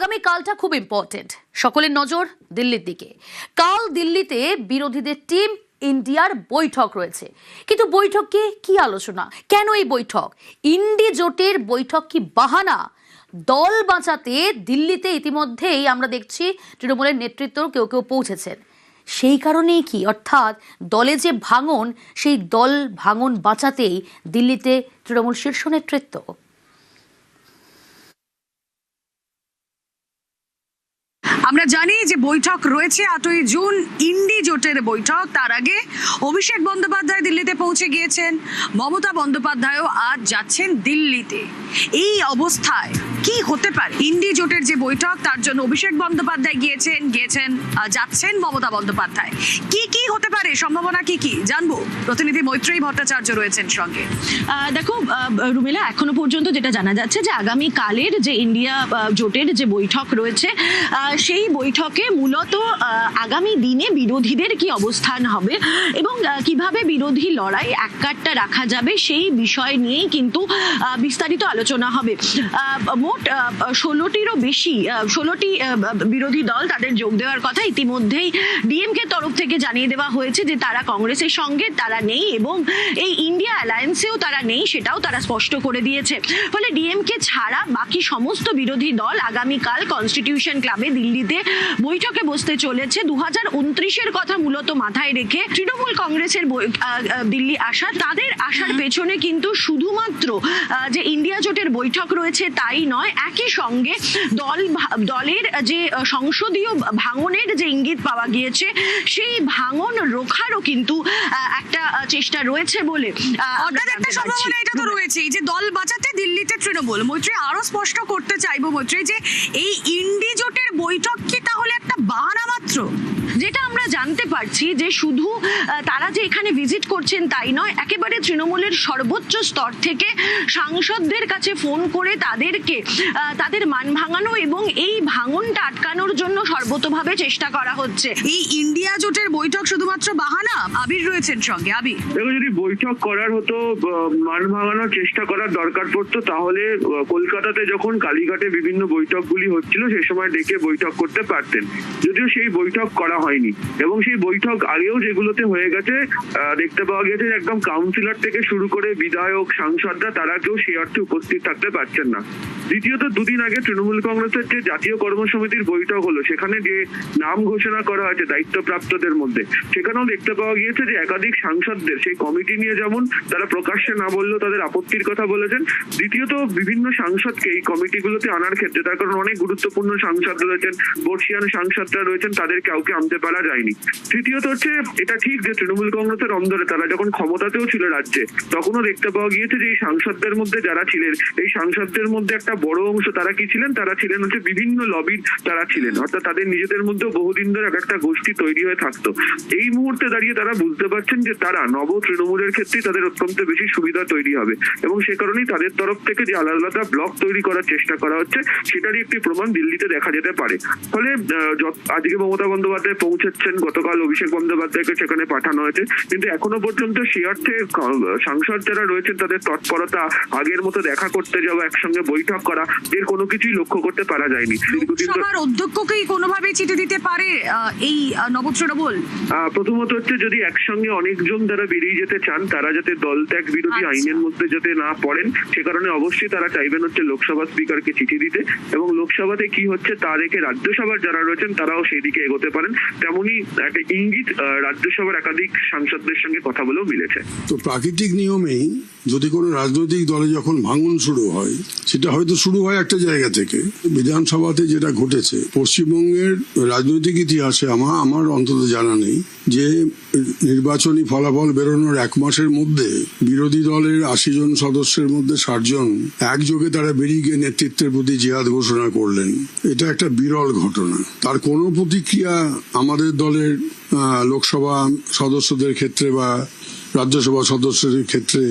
আগামী কালটা খুব ইম্পর্টেন্ট, সকলের নজর দিল্লির দিকে। কাল দিল্লিতে বিরোধীদের টিম ইন্ডিয়ার বৈঠক রয়েছে, কিন্তু বৈঠকে কি আলোচনা, কেন এই বৈঠক? ইন্ডি জোটের বৈঠক কি বাহানা? দল বাঁচাতে দিল্লিতে ইতিমধ্যেই আমরা দেখছি তৃণমূলের নেতৃত্ব কেউ কেউ পৌঁছেছেন। সেই কারণেই কি, অর্থাৎ দলে যে ভাঙন, সেই দল ভাঙন বাঁচাতেই দিল্লিতে তৃণমূল শীর্ষ নেতৃত্ব? আমরা জানি যে বৈঠক রয়েছে 8ই জুন, ইন্ডি জোটের বৈঠক। তার আগে অভিষেক বন্দ্যোপাধ্যায় দিল্লিতে পৌঁছে গিয়েছেন, মমতা বন্দ্যোপাধ্যায়ও আজ যাচ্ছেন দিল্লিতে। এই অবস্থায় কি হতে পারে? ইন্ডি জোটের যে বৈঠক, তার জন্য অভিষেক বন্দ্যোপাধ্যায় যাচ্ছেন মমতা বন্দ্যোপাধ্যায়। কি হতে পারে, সম্ভাবনা কি জানবো। প্রতিনিধি মৈত্রী ভট্টাচার্য রয়েছেন সঙ্গে। দেখো রুমেলা, এখনো পর্যন্ত যেটা জানা যাচ্ছে যে আগামী কালের যে ইন্ডিয়া জোটের যে বৈঠক রয়েছে, সেই বৈঠকে মূলত আগামী দিনে বিরোধীদের কি অবস্থান হবে এবং কিভাবে বিরোধী লড়াই এককাট্টা রাখা যাবে, সেই বিষয় নিয়েই কিন্তু বিস্তারিত আলোচনা হবে। মোট 16টিরও বেশি 16টি বিরোধী দল তাদের যোগ দেওয়ার কথা। ইতিমধ্যেই ডিএমকে তরফ থেকে জানিয়ে দেওয়া হয়েছে যে তারা কংগ্রেসের সঙ্গে তারা নেই এবং এই ইন্ডিয়া অ্যালায়েন্সেও তারা নেই, সেটাও তারা স্পষ্ট করে দিয়েছে। ফলে ডিএমকে ছাড়া বাকি সমস্ত বিরোধী দল আগামীকাল কনস্টিটিউশন ক্লাবে দিল্লিতে বৈঠকে বসতে চলেছে। 2029-এর কথা মূলত মাথায় রেখে তৃণমূল কংগ্রেসের দিল্লি আসা, তাদের আসার পেছনে কিন্তু শুধুমাত্র যে ইন্ডিয়া জোটের বৈঠক রয়েছে তাই নয়, একই সঙ্গে দলের যে সংসদীয় ভাঙনের যে ইঙ্গিত পাওয়া গিয়েছে, সেই ভাঙন রোখারও কিন্তু একটা চেষ্টা রয়েছে বলে একটা সম্ভাবনা এটা তো রয়েছে যে দল বাঁচাতে দিল্লিতে তৃণমূল। মৈত্রী, আরো স্পষ্ট করতে চাইবো মৈত্রী, যে এই ইন্ডি জোটের বৈঠক কি তাহলে একটা বাহানা মাত্র? যেটা আমরা জানতে পারছি যে শুধু তারা যে এখানে ভিজিট করছেন তাই নয়, একেবারে তৃণমূলের সর্বোচ্চ স্তর থেকে সাংসদদের কাছে ফোন করে তাদেরকে তাদের মান ভাঙানো এবং এই ভাঙনটা আটকানোর জন্য সর্বতভাবে চেষ্টা করা হচ্ছে। এই ইন্ডিয়া জোটের বৈঠক শুধুমাত্র বাহানা? আবির রয়েছেন সঙ্গে। আবির, দেখো, যদি বৈঠক করার হতো, মান ভাঙানোর চেষ্টা করার দরকার পড়তো, তাহলে কলকাতাতে যখন কালীঘাটে বিভিন্ন বৈঠকগুলি হচ্ছিল সে সময় ডেকে বৈঠক করতে পারতেন। যদিও সেই বৈঠক করা হয়নি এবং সেই বৈঠক আগেও যেগুলোতে হয়ে গেছে দেখতে পাওয়া গেছে একদম কাউন্সিলর থেকে শুরু করে বিধায়ক, সাংসদরা তারা কেউ সেই অর্থে উপস্থিত থাকতে পারছেন না। দ্বিতীয়ত, দুদিন আগে তৃণমূল কংগ্রেসের যে জাতীয় কর্মসমিতির বৈঠক হলো, সেখানে যে নাম ঘোষণা করা হয়েছে দায়িত্বপ্রাপ্তদের মধ্যে, সেখানেও দেখতে পাওয়া গিয়েছে যে একাধিক সাংসদদের সেই কমিটি নিয়ে যেমন তারা প্রকাশ্যে না বললেও তাদের আপত্তির কথা বলেছেন। দ্বিতীয়ত, বিভিন্ন সাংসদকে এই কমিটিগুলোতে আনার ক্ষেত্রে, তার কারণ অনেক গুরুত্বপূর্ণ সাংসদ রয়েছেন, বর্ষিয়ান সাংসদরা রয়েছেন, তাদের কাউকে আনতে পারা যায়নি। তৃতীয়ত হচ্ছে, এটা ঠিক যে তৃণমূল কংগ্রেসের অন্দরে তারা যখন ক্ষমতাতেও ছিল রাজ্যে, তখনও দেখতে পাওয়া গিয়েছে যে এই সাংসদদের মধ্যে যারা ছিলেন, এই সাংসদদের মধ্যে একটা বড় অংশ তারা কি ছিলেন, তারা ছিলেন হচ্ছে বিভিন্ন লবির তারা ছিলেন, অর্থাৎ তাদের নিজেদের মধ্যে বহুদিন ধরে একটা গোষ্ঠী তৈরি হয়ে থাকতো। এই মুহূর্তে দাঁড়িয়ে তারা বুঝতে পারছেন যে তারা নব তৃণমূলের ক্ষেত্রেই তাদের অত্যন্ত বেশি সুবিধা তৈরি হবে এবং সে কারণেই তাদের তরফ থেকে যে আলাদা আলাদা ব্লক তৈরি করার চেষ্টা করা হচ্ছে, সেটারই একটি প্রমাণ দিল্লিতে দেখা যেতে পারে। ফলে আজকে মমতা বন্দ্যোপাধ্যায় পৌঁছাচ্ছেন, গতকাল অভিষেক বন্দ্যোপাধ্যায়কে সেখানে পাঠানো হয়েছে, কিন্তু এখনো পর্যন্ত সে অর্থে সাংসদ যারা রয়েছেন তাদের তৎপরতা, আগের মতো দেখা করতে যাওয়া, একসঙ্গে বৈঠক করা, এর কোনো কিছুই লক্ষ্য করতে পারা যায়নি। লোকসভার অধ্যক্ষকেই কোনোভাবেই চিঠি দিতে পারে এই নবতৃণমূল? প্রথমত হচ্ছে, যদি একসঙ্গে অনেকজন যারা বেরিয়ে যেতে চান, তারা যাতে দল ত্যাগ বিরোধী আইনের মধ্যে যাতে না পড়েন, সে কারণে অবশ্যই তারা চাইবেন হচ্ছে লোকসভা স্পিকারকে চিঠি দিতে এবং লোকসভাতে কি হচ্ছে তা দেখে রাজ্যসভার যারা রয়েছেন তারাও সেই দিকে এগোতে পারেন। তেমনি একটা ইঙ্গিত রাজ্যসভার একাধিক সাংসদদের সঙ্গে কথা বলেও মিলেছে। তো প্রাকৃতিক নিয়মেই যদি কোনো রাজনৈতিক দলে যখন ভাঙন শুরু হয়, সেটা হয়তো শুরু হয় একটা জায়গা থেকে। বিধানসভাতে যেটা ঘটেছে পশ্চিমবঙ্গের রাজনৈতিক ইতিহাসে আমার অন্তত জানা নেই যে নির্বাচনী ফলাফল বেরোনোর 1 মাসের মধ্যে বিরোধী দলের 80 জন সদস্যের মধ্যে 60 জন একযোগে তারা বেরিয়ে গিয়ে নেতৃত্বের প্রতি জিহাদ ঘোষণা করলেন। এটা একটা বিরল ঘটনা। তার কোনো প্রতিক্রিয়া আমাদের দলের লোকসভা সদস্যদের ক্ষেত্রে বা রাজ্যসভা সদস্যদের ক্ষেত্রে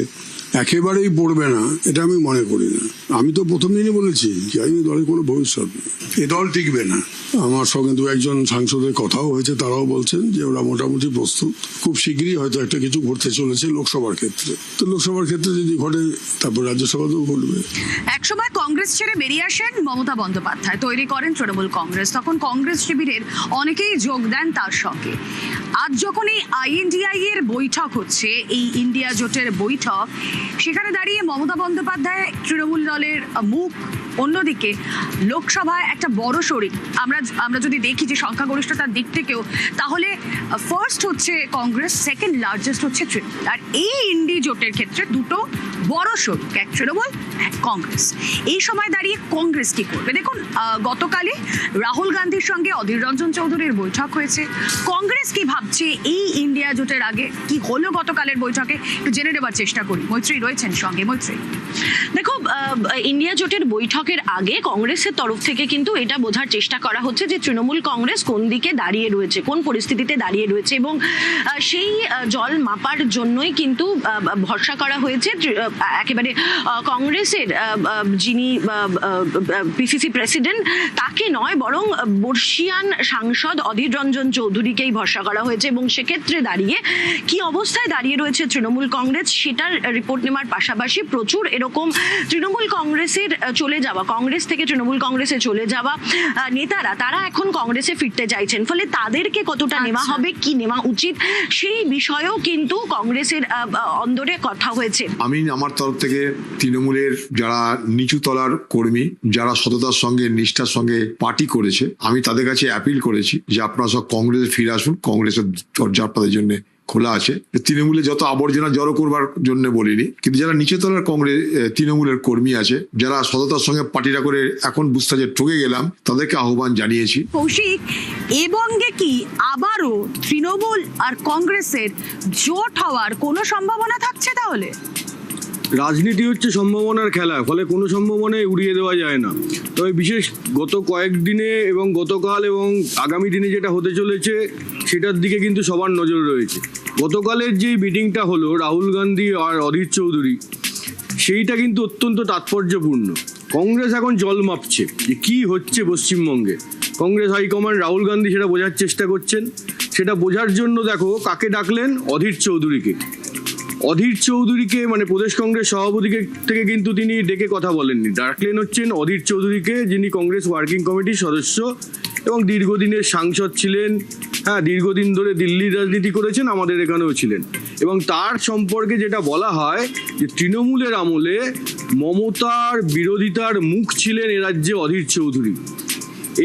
একেবারেই পড়বে না এটা আমি মনে করি না। আমি তো প্রথম দিনই বলেছি যে এই দলের কোনো ভবিষ্যৎ নেই, এ দল টিকবে না। আমার সঙ্গে দু একজন সাংসদের কথাও হয়েছে, তারাও বলছেন যে ওরা মোটামুটি প্রস্তুত, খুব শীঘ্রই হয়তো একটা কিছু ঘটতে চলেছে লোকসভার ক্ষেত্রে। তো লোকসভার ক্ষেত্রে যদি ঘটে তারপর রাজ্যসভাতেও ঘটবে। একসময় কংগ্রেস ছেড়ে বেরিয়ে আসেন মমতা বন্দ্যোপাধ্যায়, তৈরি করেন তৃণমূল কংগ্রেস। তখন কংগ্রেস শিবিরের অনেকেই যোগ দেন তার সঙ্গে। আজ যখন এই INDI এর বৈঠক হচ্ছে, এই ইন্ডিয়া জোটের বৈঠক, সেখানে দাঁড়িয়ে মমতা বন্দ্যোপাধ্যায় তৃণমূল দলের মুখ, অন্যদিকে লোকসভায় একটা বড় শরিক। আমরা যদি দেখি যে সংখ্যাগরিষ্ঠতার দিক থেকেও, তাহলে ফার্স্ট হচ্ছে কংগ্রেস, সেকেন্ড লার্জেস্ট হচ্ছে তৃণমূল। আর এই ইন্ডি জোটের ক্ষেত্রে দুটো বড় শরিক, এক তৃণমূল, এক কংগ্রেস। এই সময় দাঁড়িয়ে কংগ্রেস কি করবে? দেখুন, গতকালই রাহুল গান্ধীর সঙ্গে অধীর রঞ্জন চৌধুরীর বৈঠক হয়েছে। কংগ্রেস কি ভাবছে এই ইন্ডিয়া জোটের আগে? কি হলো গতকালের বৈঠকে একটু জেনে নেবার চেষ্টা করি। মৈত্রী রয়েছেন সঙ্গে। মৈত্রী, দেখো, ইন্ডিয়া জোটের বৈঠকের আগে কংগ্রেসের তরফ থেকে কিন্তু এটা বোঝার চেষ্টা করা হচ্ছে যে তৃণমূল কংগ্রেস কোন দিকে দাঁড়িয়ে রয়েছে, কোন পরিস্থিতিতে দাঁড়িয়ে রয়েছে, এবং সেই জল মাপার জন্যই কিন্তু ভরসা করা হয়েছে একেবারে কংগ্রেসের যিনি পিসিসি প্রেসিডেন্ট তাকে নয়, বরং বর্ষিয়ান সাংসদ অধীর রঞ্জন চৌধুরীকেই ভরসা করা হয়েছে। এবং সেক্ষেত্রে দাঁড়িয়ে কি অবস্থায় দাঁড়িয়ে রয়েছে তৃণমূল কংগ্রেস সেটার রিপোর্ট নেওয়ার পাশাপাশি প্রচুর এরকম তৃণমূল কংগ্রেসের চলে যাওয়া, কংগ্রেস থেকে তৃণমূল কংগ্রেসে চলে যাওয়া নেতারা, তারা এখন কংগ্রেসে ফিরতে চাইছেন। ফলে তাদেরকে কতটা নেওয়া হবে, কি নেওয়া উচিত, সেই বিষয়েও কিন্তু কংগ্রেসের অন্দরে কথা হয়েছে। আমি আমার তরফ থেকে তৃণমূলের যারা নিচু তলার কর্মী, যারা সততার সঙ্গে নিষ্ঠার সঙ্গে পার্টি করেছে, আমি তাদের কাছে অ্যাপিল করেছি যে আপনারা সব কংগ্রেসে ফিরে আসুন, কংগ্রেসের দরজা আপনাদের জন্য খোলা আছে। তৃণমূলে যত আবর্জনা জড়ো করবার জন্য বলিনি, কিন্তু যারা নিচু তলার কংগ্রেস তৃণমূলের কর্মী আছে, যারা সততার সঙ্গে পার্টিটা করে এখন বুঝতে যে ঠকে গেলাম, তাদেরকে আহ্বান জানিয়েছি। কৌশিক, এবঙ্গে কি আবারও তৃণমূল আর কংগ্রেসের জোট হওয়ার কোনো সম্ভাবনা থাকছে? তাহলে রাজনীতি হচ্ছে সম্ভাবনার খেলা, ফলে কোনো সম্ভাবনায় উড়িয়ে দেওয়া যায় না। তবে বিশেষ গত কয়েকদিনে এবং গতকাল এবং আগামী দিনে যেটা হতে চলেছে সেটার দিকে কিন্তু সবার নজর রয়েছে। গতকালের যেই মিটিংটা হলো রাহুল গান্ধী আর অধীর চৌধুরী, সেইটা কিন্তু অত্যন্ত তাৎপর্যপূর্ণ। কংগ্রেস এখন জল মাপছে যে কী হচ্ছে পশ্চিমবঙ্গে। কংগ্রেস হাইকমান্ড রাহুল গান্ধী সেটা বোঝার চেষ্টা করছেন। সেটা বোঝার জন্য দেখো কাকে ডাকলেন, অধীর চৌধুরীকে। অধীর চৌধুরীকে মানে প্রদেশ কংগ্রেস সভাপতিকে থেকে কিন্তু তিনি ডেকে কথা বলেননি, ডাকলেন হচ্ছেন অধীর চৌধুরীকে, যিনি কংগ্রেস ওয়ার্কিং কমিটির সদস্য এবং দীর্ঘদিনের সাংসদ ছিলেন। হ্যাঁ, দীর্ঘদিন ধরে দিল্লির রাজনীতি করেছেন, আমাদের এখানেও ছিলেন। এবং তার সম্পর্কে যেটা বলা হয় যে তৃণমূলের আমলে মমতার বিরোধিতার মুখ ছিলেন এ রাজ্যে অধীর চৌধুরী।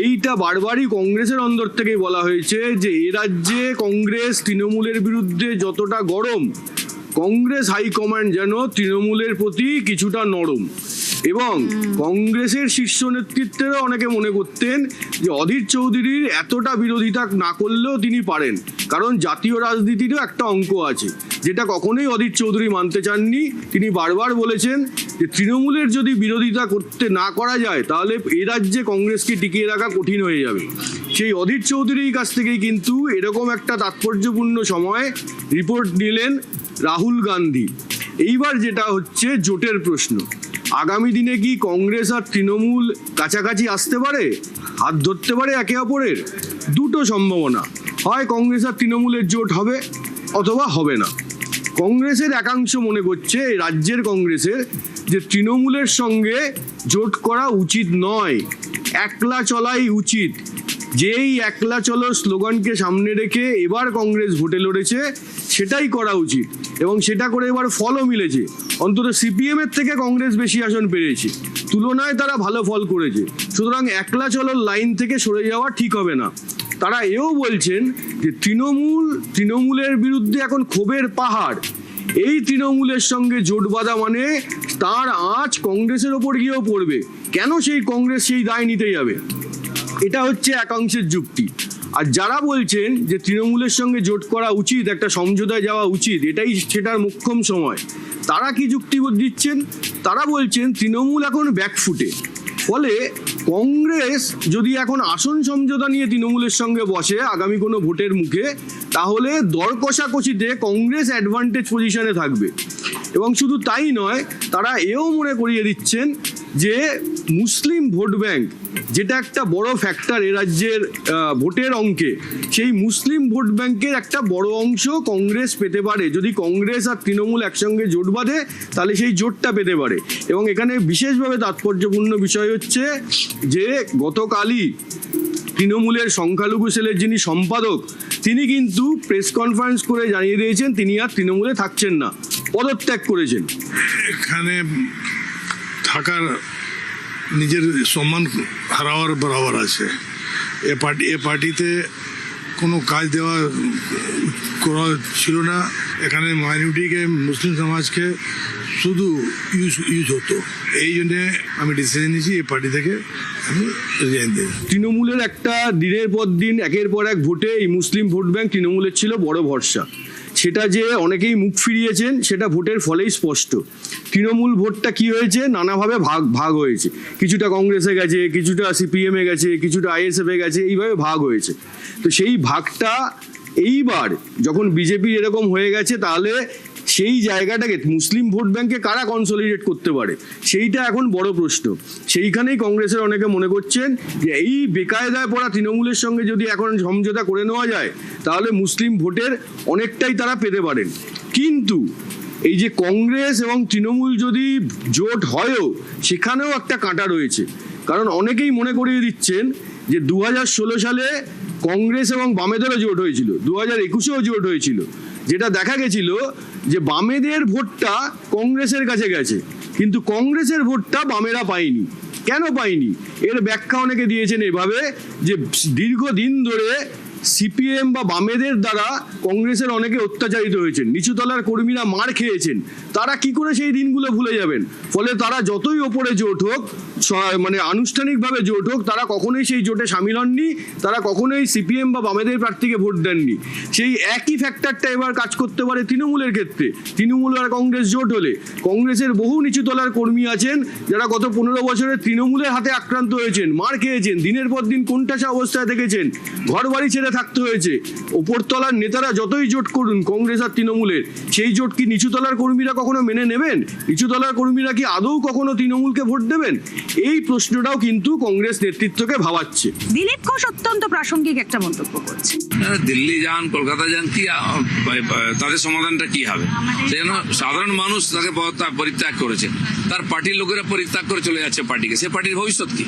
এইটা বারবারই কংগ্রেসের অন্দর থেকেই বলা হয়েছে যে এ রাজ্যে কংগ্রেস তৃণমূলের বিরুদ্ধে যতটা গরম, কংগ্রেস হাইকমান্ড যেন তৃণমূলের প্রতি কিছুটা নরম। এবং কংগ্রেসের শীর্ষ নেতৃত্বেরও অনেকে মনে করতেন যে অধীর চৌধুরীর এতটা বিরোধিতা না করলেও তিনি পারেন, কারণ জাতীয় রাজনীতিরও একটা অঙ্ক আছে, যেটা কখনোই অধীর চৌধুরী মানতে চাননি। তিনি বারবার বলেছেন যে তৃণমূলের যদি বিরোধিতা করতে না করা যায় তাহলে এ রাজ্যে কংগ্রেসকে টিকিয়ে রাখা কঠিন হয়ে যাবে। সেই অধীর চৌধুরীর কাছ থেকেই কিন্তু এরকম একটা তাৎপর্যপূর্ণ সময় রিপোর্ট নিলেন রাহুল গান্ধী। এইবার যেটা হচ্ছে জোটের প্রশ্ন, আগামী দিনে কি কংগ্রেস আর তৃণমূল কাছাকাছি আসতে পারে, হাত ধরতে পারে একে অপরের? দুটো সম্ভাবনা, হয় কংগ্রেস আর তৃণমূলের জোট হবে অথবা হবে না। কংগ্রেসের একাংশ মনে করছে, এই রাজ্যের কংগ্রেসের, যে তৃণমূলের সঙ্গে জোট করা উচিত নয়, একলা চলাই উচিত। যেই একলা চলো স্লোগানকে সামনে রেখে এবার কংগ্রেস ভোটে লড়েছে, সেটাই করা উচিত এবং সেটা করে এবার ফলও মিলেছে। অন্তত সিপিএম এর থেকে কংগ্রেস বেশি আসন পেয়েছে, তুলনায় তারা ভালো ফল করেছে। সুতরাং একলা চলোর লাইন থেকে সরে যাওয়া ঠিক হবে না। তারা এও বলছেন যে তৃণমূলের বিরুদ্ধে এখন ক্ষোভের পাহাড়, এই তৃণমূলের সঙ্গে জোট বাঁধা মানে তার আঁচ কংগ্রেসের ওপর গিয়েও পড়বে। কেন সেই কংগ্রেস সেই দায় নিতে যাবে? এটা হচ্ছে একাংশের যুক্তি। আর যারা বলছেন যে তৃণমূলের সঙ্গে জোট করা উচিত, একটা সমঝোতায় যাওয়া উচিত, এটাই সেটার মোক্ষম সময়, তারা কি যুক্তি দিচ্ছেন? তারা বলছেন তৃণমূল এখন ব্যাকফুটে, ফলে কংগ্রেস যদি এখন আসন সমঝোতা নিয়ে তৃণমূলের সঙ্গে বসে আগামী কোনো ভোটের মুখে, তাহলে দর কষাকষিতে কংগ্রেস অ্যাডভান্টেজ পজিশনে থাকবে। এবং শুধু তাই নয়, তারা এও মনে করিয়ে দিচ্ছেন যে মুসলিম ভোট ব্যাংক যেটা একটা বড় ফ্যাক্টর এ রাজ্যের ভোটের অঙ্কে, সেই মুসলিম ভোট ব্যাংকের একটা বড় অংশ কংগ্রেস পেতে পারে। যদি কংগ্রেস আর তৃণমূল একসঙ্গে জোট বাঁধে তাহলে সেই জোটটা পেতে পারে। এবং এখানে বিশেষভাবে তাৎপর্যপূর্ণ বিষয় হচ্ছে যে গতকালই তৃণমূলের সংখ্যালঘু সেলের যিনি সম্পাদক, তিনি কিন্তু প্রেস কনফারেন্স করে জানিয়ে দিয়েছেন তিনি আর তৃণমূলে থাকছেন না, পদত্যাগ করেছেন। এখানে থাকার নিজের সম্মান হারাওয়ার বরাবর আছে। এ পার্টিতে কোনো কাজ দেওয়া করা ছিল না। এখানে মাইনরিটিকে, মুসলিম সমাজকে শুধু ইউজ হতো। এই জন্যে আমি ডিসিশন নিয়েছি এই পার্টি থেকে আমি রিজাইন দেব। তৃণমূলের একটা দিনের পর দিন একের পর এক ভোটে এই মুসলিম ভোট ব্যাংক তৃণমূলের ছিল বড় ভরসা। সেটা যে অনেকেই মুখ ফিরিয়েছেন সেটা ভোটের ফলেই স্পষ্ট। তৃণমূল ভোটটা কি হয়েছে, নানাভাবে ভাগ হয়েছে। কিছুটা কংগ্রেসে গেছে, কিছুটা সিপিএমে গেছে, কিছুটা আইএসএফে গেছে, এইভাবে ভাগ হয়েছে। তো সেই ভাগটা এইবার যখন বিজেপির এরকম হয়ে গেছে, তাহলে সেই জায়গাটাকে মুসলিম ভোট ব্যাংকে কারা কনসলিডেট করতে পারে, সেইটা এখন বড় প্রশ্ন। সেইখানেই কংগ্রেসের অনেকে মনে করছেন যে এই বেকায়দায় পড়া তৃণমূলের সঙ্গে যদি এখন সমঝোতা করে নেওয়া যায় তাহলে মুসলিম ভোটের অনেকটাই তারা পেতে পারেন। কিন্তু এই যে কংগ্রেস এবং তৃণমূল যদি জোট হয়ও, সেখানেও একটা কাঁটা রয়েছে। কারণ অনেকেই মনে করিয়ে দিচ্ছেন যে 2016 সালে কংগ্রেস এবং বামেদেরও জোট হয়েছিল, 2021-এও জোট হয়েছিল। যেটা দেখা গেছিল যে বামেদের ভোটটা কংগ্রেসের কাছে গেছে, কিন্তু কংগ্রেসের ভোটটা বামেরা পায়নি। কেন পায়নি? এর ব্যাখ্যা অনেকে দিয়েছেন এভাবে যে দীর্ঘদিন ধরে সিপিএম বা বামেদের দ্বারা কংগ্রেসের অনেকে অত্যাচারিত হয়েছেন, নিচুতলার কর্মীরা মার খেয়েছেন। তারা কি করে সেই দিনগুলো ভুলে যাবেন? ফলে তারা যতই ওপরে জোট হোক, মানে আনুষ্ঠানিকভাবে জোট হোক, তারা কখনোই সেই জোটে সামিল হননি, তারা কখনোই সিপিএম বা বামেদের প্রার্থীকে ভোট দেননি। সেই একই ফ্যাক্টরটা এবার কাজ করতে পারে তৃণমূলের ক্ষেত্রে। তৃণমূল আর কংগ্রেস জোট হলে কংগ্রেসের বহু নিচুতলার কর্মী আছেন যারা গত 15 বছরে তৃণমূলের হাতে আক্রান্ত হয়েছেন, মার খেয়েছেন, দিনের পর দিন কোণঠাসা অবস্থায় দেখেছেন, ঘর বাড়ি ছেড়ে থাকতে হয়েছে। ওপরতলার নেতারা যতই জোট করুন কংগ্রেস আর তৃণমূলের, সেই জোট কি নিচুতলার কর্মীরা কখনো মেনে নেবেন? নিচুতলার কর্মীরা কি আদৌ কখনো তৃণমূলকে ভোট দেবেন? এই প্রশ্নটাও কিন্তু কংগ্রেস নেতৃত্বকে ভাবাচ্ছে। দিলীপ ঘোষ অত্যন্ত প্রাসঙ্গিক একটা মন্তব্য করছে। দিল্লি যান, কলকাতা যান, কি তাদের সমাধানটা কি হবে? সেজন্য সাধারণ মানুষ তাকে পরিত্যাগ করেছে, তার পার্টির লোকেরা পরিত্যাগ করে চলে যাচ্ছে পার্টিকে। সে পার্টির ভবিষ্যৎ কি?